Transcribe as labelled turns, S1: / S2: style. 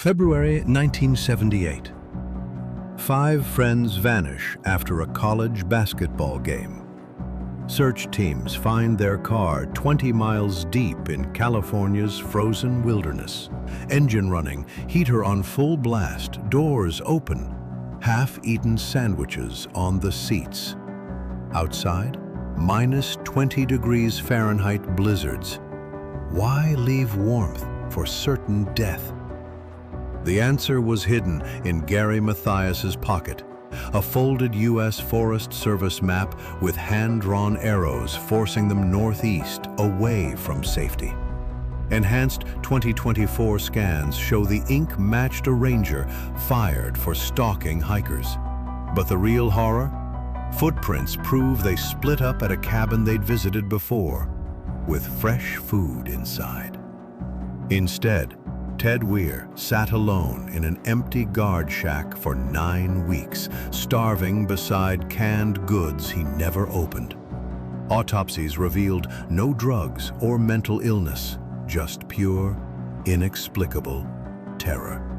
S1: February 1978. 5 friends vanish after a college basketball game. Search teams find their car 20 miles deep in California's frozen wilderness. Engine running, heater on full blast, doors open, half-eaten sandwiches on the seats. Outside, minus 20 degrees Fahrenheit blizzards. Why leave warmth for certain death? The answer was hidden in Gary Mathias's pocket, a folded U.S. Forest Service map with hand-drawn arrows forcing them northeast, away from safety. Enhanced 2024 scans show the ink matched a ranger fired for stalking hikers. But the real horror? Footprints prove they split up at a cabin they'd visited before, with fresh food inside. Instead, Ted Weir sat alone in an empty guard shack for 9 weeks, starving beside canned goods he never opened. Autopsies revealed no drugs or mental illness, just pure, inexplicable terror.